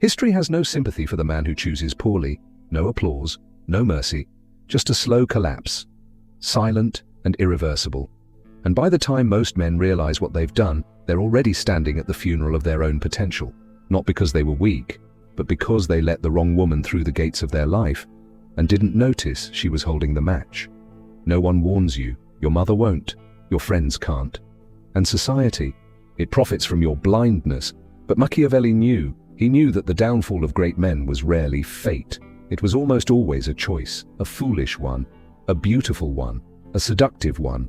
History has no sympathy for the man who chooses poorly, no applause, no mercy, just a slow collapse, silent and irreversible. And by the time most men realize what they've done, they're already standing at the funeral of their own potential, not because they were weak, but because they let the wrong woman through the gates of their life and didn't notice she was holding the match. No one warns you, your mother won't, your friends can't. And society, it profits from your blindness. But Machiavelli knew, he knew that the downfall of great men was rarely fate. It was almost always a choice, a foolish one, a beautiful one, a seductive one.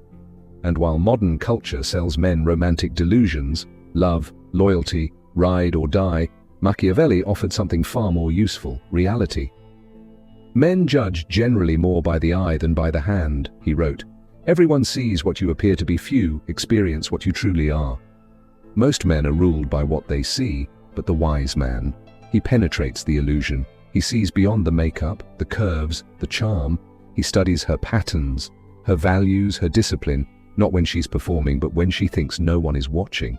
And while modern culture sells men romantic delusions, love, loyalty, ride or die, Machiavelli offered something far more useful, reality. Men judge generally more by the eye than by the hand, he wrote. Everyone sees what you appear to be, few experience what you truly are. Most men are ruled by what they see, but the wise man, he penetrates the illusion. He sees beyond the makeup, the curves, the charm. He studies her patterns, her values, her discipline, not when she's performing, but when she thinks no one is watching.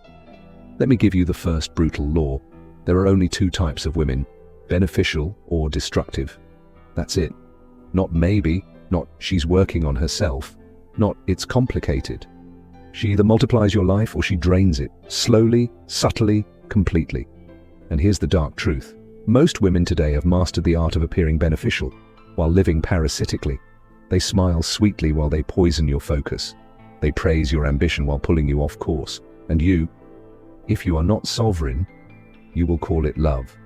Let me give you the first brutal law. There are only two types of women, beneficial or destructive. That's it. Not maybe, not she's working on herself, not it's complicated. She either multiplies your life or she drains it, slowly, subtly, completely. And here's the dark truth. Most women today have mastered the art of appearing beneficial, while living parasitically. They smile sweetly while they poison your focus. They praise your ambition while pulling you off course. And you, if you are not sovereign, you will call it love.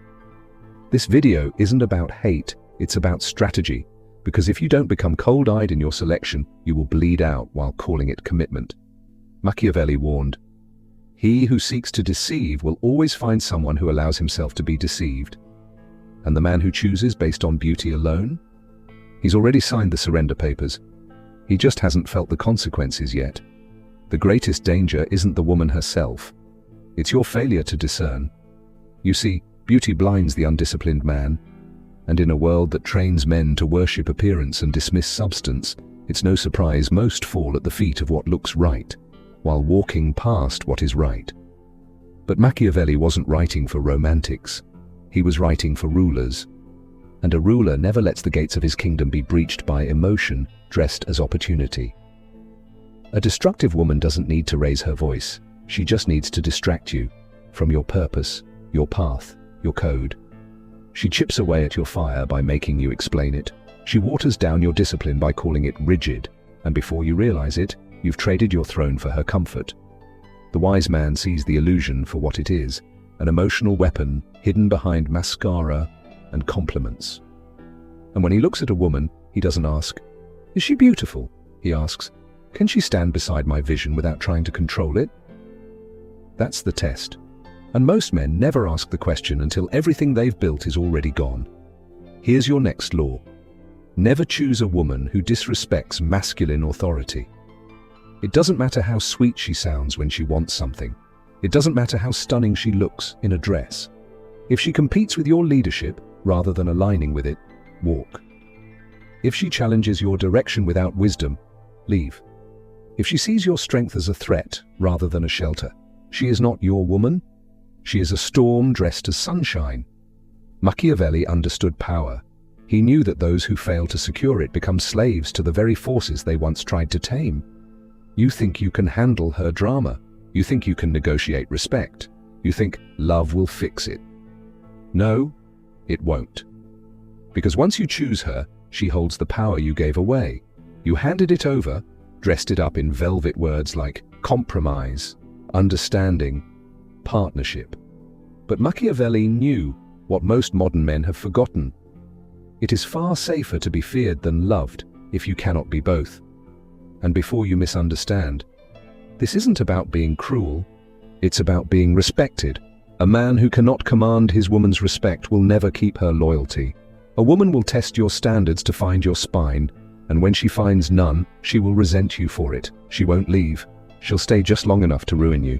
This video isn't about hate, it's about strategy. Because if you don't become cold-eyed in your selection, you will bleed out while calling it commitment. Machiavelli warned, "He who seeks to deceive will always find someone who allows himself to be deceived." And the man who chooses based on beauty alone? He's already signed the surrender papers. He just hasn't felt the consequences yet. The greatest danger isn't the woman herself. It's your failure to discern. You see, beauty blinds the undisciplined man. And in a world that trains men to worship appearance and dismiss substance, it's no surprise most fall at the feet of what looks right, while walking past what is right. But Machiavelli wasn't writing for romantics. He was writing for rulers. And a ruler never lets the gates of his kingdom be breached by emotion dressed as opportunity. A destructive woman doesn't need to raise her voice. She just needs to distract you from your purpose, your path, your code. She chips away at your fire by making you explain it. She waters down your discipline by calling it rigid. And before you realize it, you've traded your throne for her comfort. The wise man sees the illusion for what it is, an emotional weapon hidden behind mascara and compliments. And when he looks at a woman, he doesn't ask, "Is she beautiful?" He asks, "Can she stand beside my vision without trying to control it?" That's the test. And most men never ask the question until everything they've built is already gone. Here's your next law. Never choose a woman who disrespects masculine authority. It doesn't matter how sweet she sounds when she wants something. It doesn't matter how stunning she looks in a dress. If she competes with your leadership rather than aligning with it, walk. If she challenges your direction without wisdom, leave. If she sees your strength as a threat rather than a shelter, she is not your woman. She is a storm dressed as sunshine. Machiavelli understood power. He knew that those who fail to secure it become slaves to the very forces they once tried to tame. You think you can handle her drama. You think you can negotiate respect. You think love will fix it. No, it won't. Because once you choose her, she holds the power you gave away. You handed it over, dressed it up in velvet words like compromise, understanding, partnership. But Machiavelli knew what most modern men have forgotten. It is far safer to be feared than loved if you cannot be both. And before you misunderstand, this isn't about being cruel, it's about being respected. A man who cannot command his woman's respect will never keep her loyalty. A woman will test your standards to find your spine, and when she finds none, she will resent you for it. She won't leave. She'll stay just long enough to ruin you.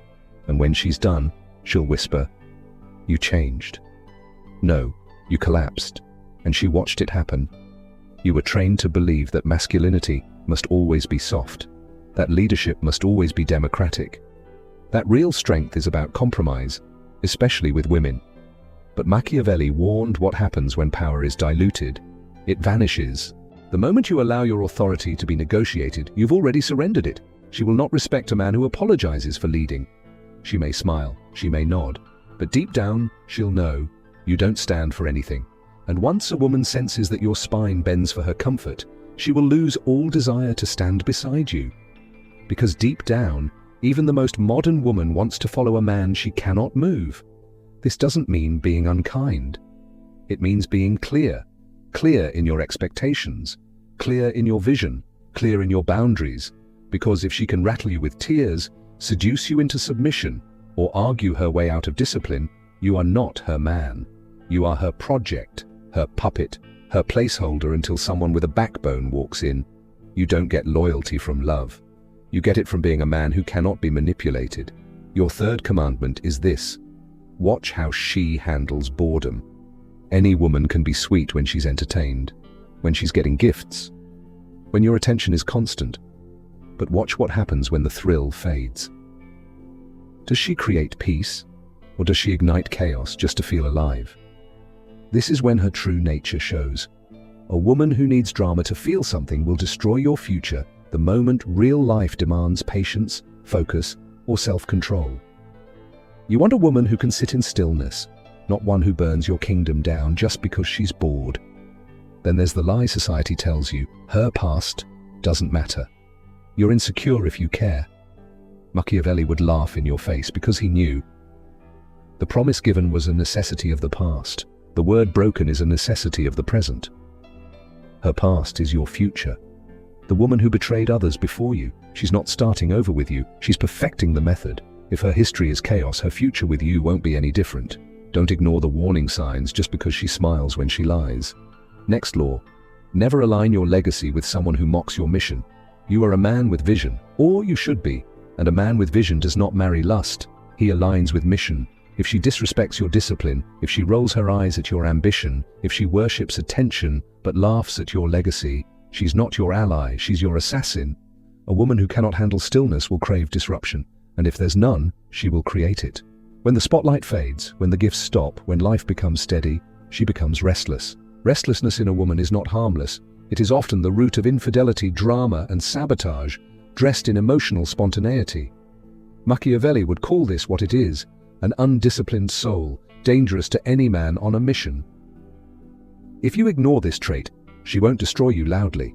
And when she's done, she'll whisper, "You changed." No, you collapsed, and she watched it happen. You were trained to believe that masculinity must always be soft, that leadership must always be democratic, that real strength is about compromise, especially with women. But Machiavelli warned what happens when power is diluted. It vanishes. The moment you allow your authority to be negotiated, you've already surrendered it. She will not respect a man who apologizes for leading. She may smile, she may nod, but deep down, she'll know you don't stand for anything. And once a woman senses that your spine bends for her comfort, she will lose all desire to stand beside you. Because deep down, even the most modern woman wants to follow a man she cannot move. This doesn't mean being unkind. It means being clear. Clear in your expectations, clear in your vision, clear in your boundaries. Because if she can rattle you with tears, seduce you into submission, or argue her way out of discipline, you are not her man. You are her project, her puppet, her placeholder until someone with a backbone walks in. You don't get loyalty from love. You get it from being a man who cannot be manipulated. Your third commandment is this: watch how she handles boredom. Any woman can be sweet when she's entertained, when she's getting gifts, when your attention is constant. But watch what happens when the thrill fades. Does she create peace, or does she ignite chaos just to feel alive? This is when her true nature shows. A woman who needs drama to feel something will destroy your future the moment real life demands patience, focus, or self-control. You want a woman who can sit in stillness, not one who burns your kingdom down just because she's bored. Then there's the lie society tells you: her past doesn't matter. You're insecure if you care. Machiavelli would laugh in your face because he knew. The promise given was a necessity of the past. The word broken is a necessity of the present. Her past is your future. The woman who betrayed others before you, she's not starting over with you, she's perfecting the method. If her history is chaos, her future with you won't be any different. Don't ignore the warning signs just because she smiles when she lies. Next law: never align your legacy with someone who mocks your mission. You are a man with vision, or you should be, and a man with vision does not marry lust. He aligns with mission. If she disrespects your discipline, if she rolls her eyes at your ambition, if she worships attention but laughs at your legacy, she's not your ally, she's your assassin. A woman who cannot handle stillness will crave disruption, and if there's none, she will create it. When the spotlight fades, when the gifts stop, when life becomes steady, she becomes restless. Restlessness in a woman is not harmless. It is often the root of infidelity, drama, and sabotage, dressed in emotional spontaneity. Machiavelli would call this what it is: an undisciplined soul, dangerous to any man on a mission. If you ignore this trait, she won't destroy you loudly.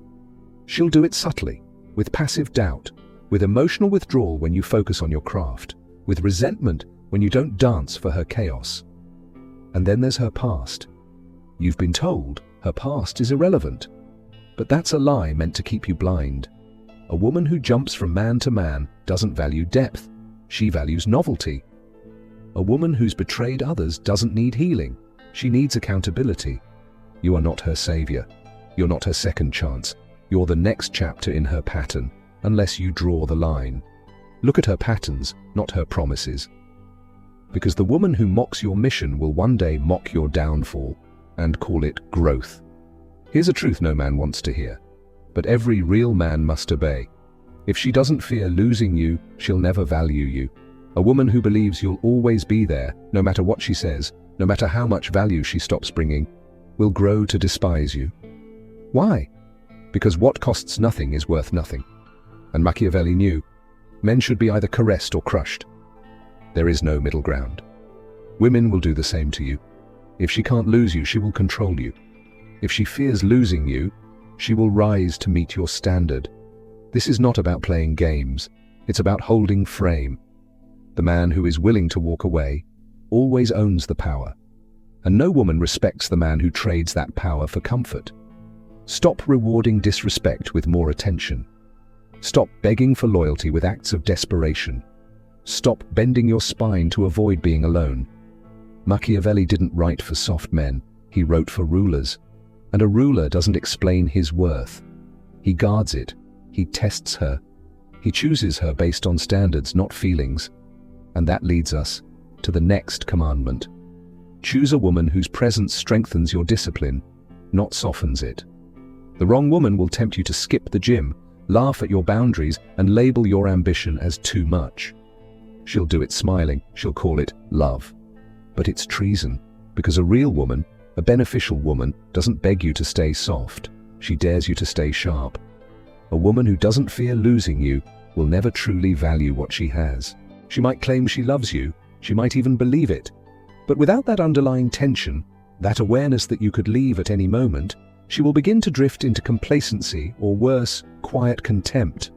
She'll do it subtly, with passive doubt, with emotional withdrawal when you focus on your craft, with resentment when you don't dance for her chaos. And then there's her past. You've been told her past is irrelevant. But that's a lie meant to keep you blind. A woman who jumps from man to man doesn't value depth. She values novelty. A woman who's betrayed others doesn't need healing. She needs accountability. You are not her savior. You're not her second chance. You're the next chapter in her pattern, unless you draw the line. Look at her patterns, not her promises. Because the woman who mocks your mission will one day mock your downfall and call it growth. Here's a truth no man wants to hear, but every real man must obey. If she doesn't fear losing you, she'll never value you. A woman who believes you'll always be there, no matter what she says, no matter how much value she stops bringing, will grow to despise you. Why? Because what costs nothing is worth nothing. And Machiavelli knew men should be either caressed or crushed. There is no middle ground. Women will do the same to you. If she can't lose you, she will control you. If she fears losing you, she will rise to meet your standard. This is not about playing games. It's about holding frame. The man who is willing to walk away always owns the power. And no woman respects the man who trades that power for comfort. Stop rewarding disrespect with more attention. Stop begging for loyalty with acts of desperation. Stop bending your spine to avoid being alone. Machiavelli didn't write for soft men, he wrote for rulers. And a ruler doesn't explain his worth. He guards it, he tests her. He chooses her based on standards, not feelings. And that leads us to the next commandment. Choose a woman whose presence strengthens your discipline, not softens it. The wrong woman will tempt you to skip the gym, laugh at your boundaries, and label your ambition as too much. She'll do it smiling, she'll call it love. But it's treason. Because a real woman, a beneficial woman, doesn't beg you to stay soft. She dares you to stay sharp. A woman who doesn't fear losing you will never truly value what she has. She might claim she loves you, she might even believe it. But without that underlying tension, that awareness that you could leave at any moment, she will begin to drift into complacency, or worse, quiet contempt.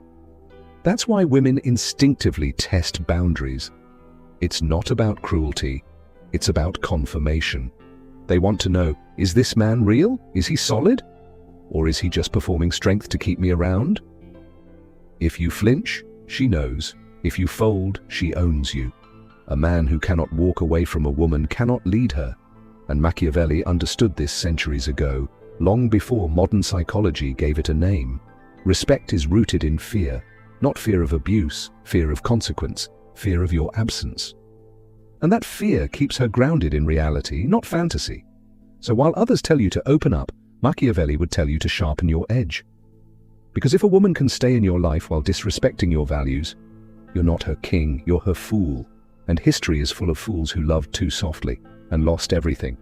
That's why women instinctively test boundaries. It's not about cruelty, it's about confirmation. They want to know, is this man real? Is he solid? Or is he just performing strength to keep me around? If you flinch, she knows. If you fold, she owns you. A man who cannot walk away from a woman cannot lead her. And Machiavelli understood this centuries ago, long before modern psychology gave it a name. Respect is rooted in fear, not fear of abuse, fear of consequence, fear of your absence. And that fear keeps her grounded in reality, not fantasy. So while others tell you to open up, Machiavelli would tell you to sharpen your edge. Because if a woman can stay in your life while disrespecting your values, you're not her king, you're her fool. And history is full of fools who loved too softly and lost everything.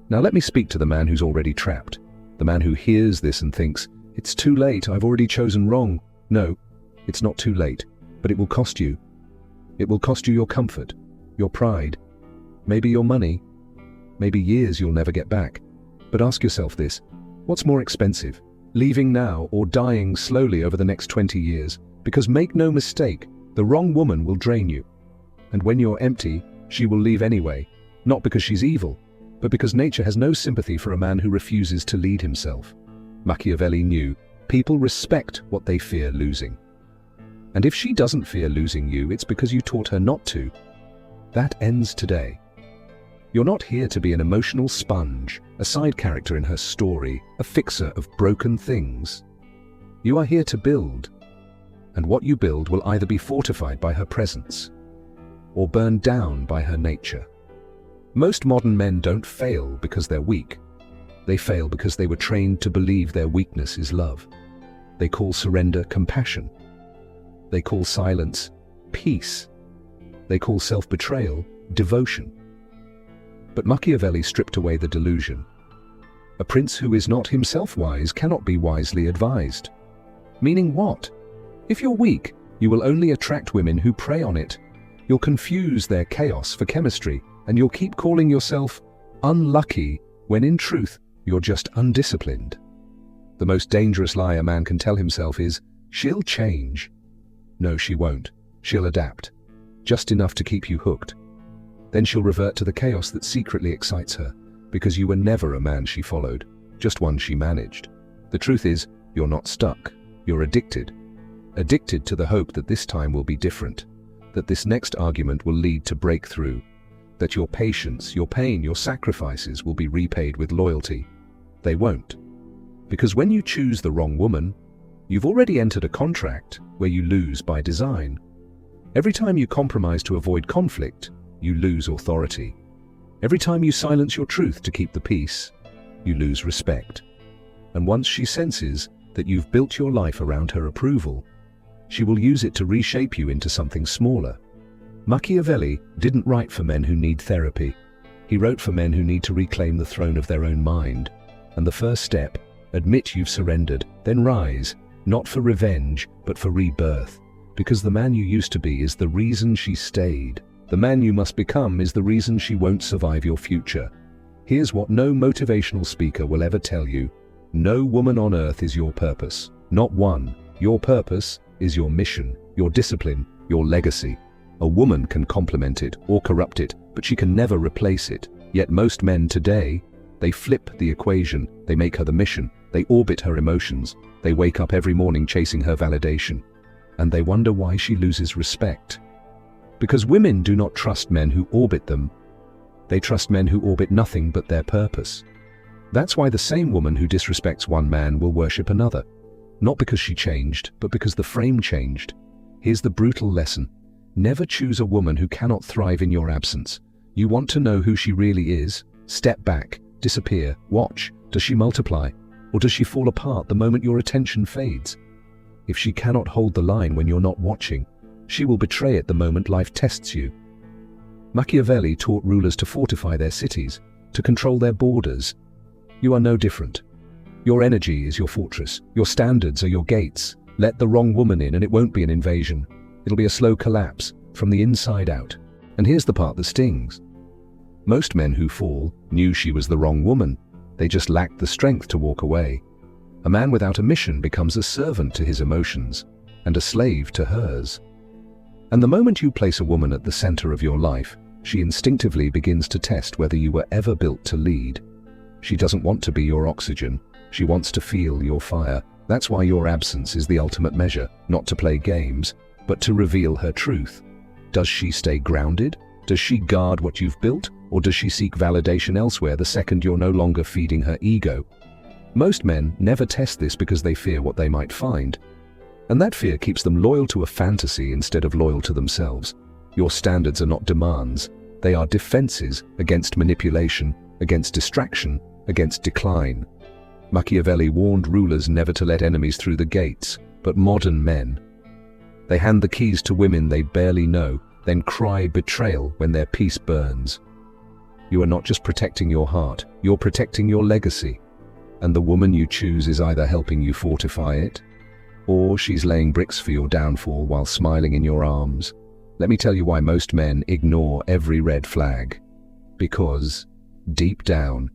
Now let me speak to the man who's already trapped. The man who hears this and thinks, it's too late, I've already chosen wrong. No, it's not too late, but it will cost you. It will cost you your comfort, your pride, maybe your money, maybe years you'll never get back. But ask yourself this, what's more expensive, leaving now or dying slowly over the next 20 years? Because make no mistake, the wrong woman will drain you. And when you're empty, she will leave anyway, not because she's evil, but because nature has no sympathy for a man who refuses to lead himself. Machiavelli knew people respect what they fear losing. And if she doesn't fear losing you, it's because you taught her not to. That ends today. You're not here to be an emotional sponge, a side character in her story, a fixer of broken things. You are here to build. And what you build will either be fortified by her presence or burned down by her nature. Most modern men don't fail because they're weak. They fail because they were trained to believe their weakness is love. They call surrender compassion. They call silence peace. They call self-betrayal devotion. But Machiavelli stripped away the delusion. A prince who is not himself wise cannot be wisely advised. Meaning what? If you're weak, you will only attract women who prey on it. You'll confuse their chaos for chemistry, and you'll keep calling yourself unlucky when in truth, you're just undisciplined. The most dangerous lie a man can tell himself is, she'll change. No, she won't. She'll adapt. Just enough to keep you hooked. Then she'll revert to the chaos that secretly excites her, because you were never a man she followed, just one she managed. The truth is, you're not stuck. You're addicted. Addicted to the hope that this time will be different, that this next argument will lead to breakthrough, that your patience, your pain, your sacrifices will be repaid with loyalty. They won't. Because when you choose the wrong woman, you've already entered a contract where you lose by design. Every time you compromise to avoid conflict, you lose authority. Every time you silence your truth to keep the peace, you lose respect. And once she senses that you've built your life around her approval, she will use it to reshape you into something smaller. Machiavelli didn't write for men who need therapy. He wrote for men who need to reclaim the throne of their own mind. And the first step, admit you've surrendered, then rise, not for revenge, but for rebirth. Because the man you used to be is the reason she stayed. The man you must become is the reason she won't survive your future. Here's what no motivational speaker will ever tell you. No woman on earth is your purpose. Not one. Your purpose is your mission, your discipline, your legacy. A woman can complement it or corrupt it, but she can never replace it. Yet most men today, they flip the equation. They make her the mission. They orbit her emotions. They wake up every morning chasing her validation. And they wonder why she loses respect. Because women do not trust men who orbit them. They trust men who orbit nothing but their purpose. That's why the same woman who disrespects one man will worship another. Not because she changed, but because the frame changed. Here's the brutal lesson. Never choose a woman who cannot thrive in your absence. You want to know who she really is? Step back, disappear, watch. Does she multiply? Or does she fall apart the moment your attention fades? If she cannot hold the line when you're not watching, she will betray it the moment life tests you. Machiavelli taught rulers to fortify their cities, to control their borders. You are no different. Your energy is your fortress. Your standards are your gates. Let the wrong woman in and it won't be an invasion. It'll be a slow collapse, from the inside out. And here's the part that stings. Most men who fall knew she was the wrong woman. They just lacked the strength to walk away. A man without a mission becomes a servant to his emotions, and a slave to hers. And the moment you place a woman at the center of your life, she instinctively begins to test whether you were ever built to lead. She doesn't want to be your oxygen. She wants to feel your fire. That's why your absence is the ultimate measure, not to play games, but to reveal her truth. Does she stay grounded? Does she guard what you've built? Or does she seek validation elsewhere the second you're no longer feeding her ego? Most men never test this because they fear what they might find. And that fear keeps them loyal to a fantasy instead of loyal to themselves. Your standards are not demands. They are defenses against manipulation, against distraction, against decline. Machiavelli warned rulers never to let enemies through the gates, but modern men. They hand the keys to women they barely know, then cry betrayal when their peace burns. You are not just protecting your heart, you're protecting your legacy. And the woman you choose is either helping you fortify it, or she's laying bricks for your downfall while smiling in your arms. Let me tell you why most men ignore every red flag. Because, deep down,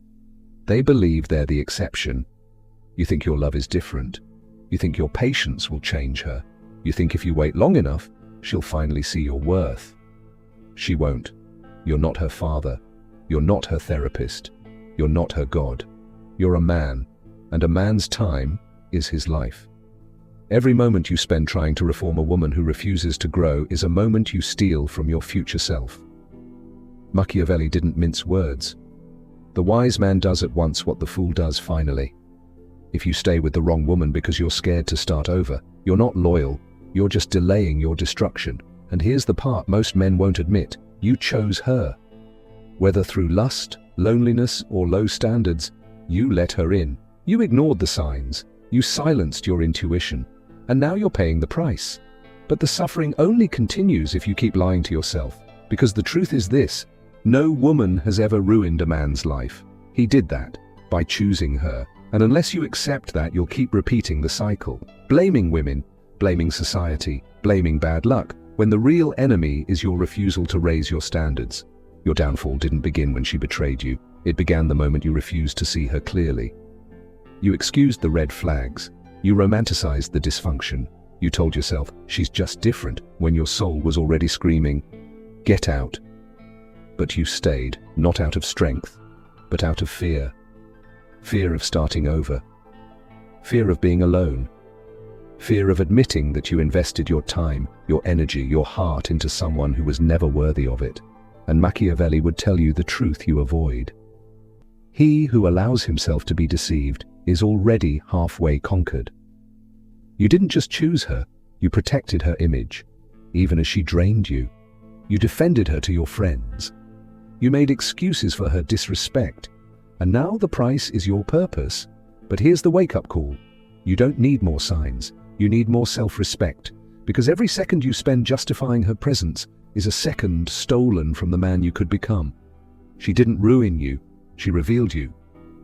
they believe they're the exception. You think your love is different. You think your patience will change her. You think if you wait long enough, she'll finally see your worth. She won't. You're not her father. You're not her therapist. You're not her God. You're a man, and a man's time is his life. Every moment you spend trying to reform a woman who refuses to grow is a moment you steal from your future self. Machiavelli didn't mince words. The wise man does at once what the fool does finally. If you stay with the wrong woman because you're scared to start over, you're not loyal, you're just delaying your destruction. And here's the part most men won't admit: you chose her. Whether through lust, loneliness, or low standards, you let her in. You ignored the signs. You silenced your intuition. And now you're paying the price. But the suffering only continues if you keep lying to yourself. Because the truth is this: no woman has ever ruined a man's life. He did that by choosing her. And unless you accept that, you'll keep repeating the cycle. Blaming women, blaming society, blaming bad luck, when the real enemy is your refusal to raise your standards. Your downfall didn't begin when she betrayed you. It began the moment you refused to see her clearly. You excused the red flags. You romanticized the dysfunction. You told yourself, she's just different, when your soul was already screaming, get out. But you stayed, not out of strength, but out of fear. Fear of starting over. Fear of being alone. Fear of admitting that you invested your time, your energy, your heart into someone who was never worthy of it. And Machiavelli would tell you the truth you avoid. He who allows himself to be deceived is already halfway conquered. You didn't just choose her, you protected her image. Even as she drained you, you defended her to your friends. You made excuses for her disrespect. And now the price is your purpose. But here's the wake-up call. You don't need more signs. You need more self-respect. Because every second you spend justifying her presence is a second stolen from the man you could become. She didn't ruin you. She revealed you.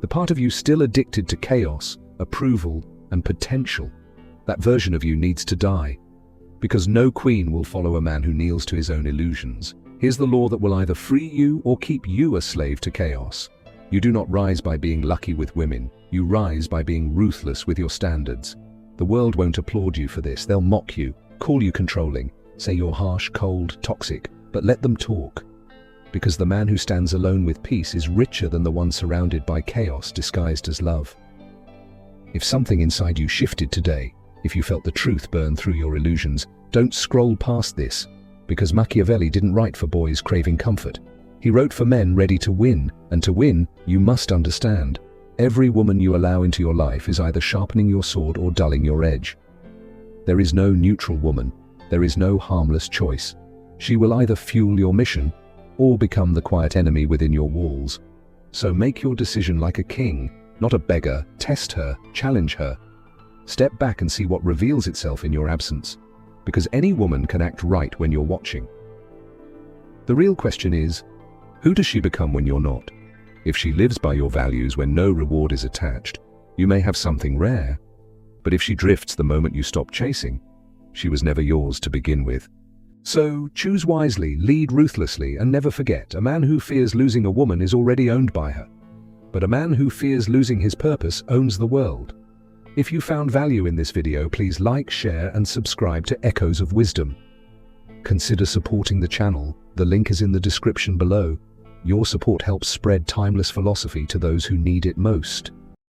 The part of you still addicted to chaos, approval, and potential. That version of you needs to die. Because no queen will follow a man who kneels to his own illusions. Here's the law that will either free you or keep you a slave to chaos. You do not rise by being lucky with women. You rise by being ruthless with your standards. The world won't applaud you for this. They'll mock you, call you controlling, say you're harsh, cold, toxic, but let them talk. Because the man who stands alone with peace is richer than the one surrounded by chaos disguised as love. If something inside you shifted today, if you felt the truth burn through your illusions, don't scroll past this. Because Machiavelli didn't write for boys craving comfort. He wrote for men ready to win, and to win, you must understand. Every woman you allow into your life is either sharpening your sword or dulling your edge. There is no neutral woman. There is no harmless choice. She will either fuel your mission or become the quiet enemy within your walls. So make your decision like a king, not a beggar. Test her, challenge her. Step back and see what reveals itself in your absence. Because any woman can act right when you're watching. The real question is, who does she become when you're not? If she lives by your values when no reward is attached, you may have something rare. But if she drifts the moment you stop chasing, she was never yours to begin with. So choose wisely, lead ruthlessly, and never forget, a man who fears losing a woman is already owned by her. But a man who fears losing his purpose owns the world. If you found value in this video, please like, share, and subscribe to Echoes of Wisdom. Consider supporting the channel. The link is in the description below. Your support helps spread timeless philosophy to those who need it most.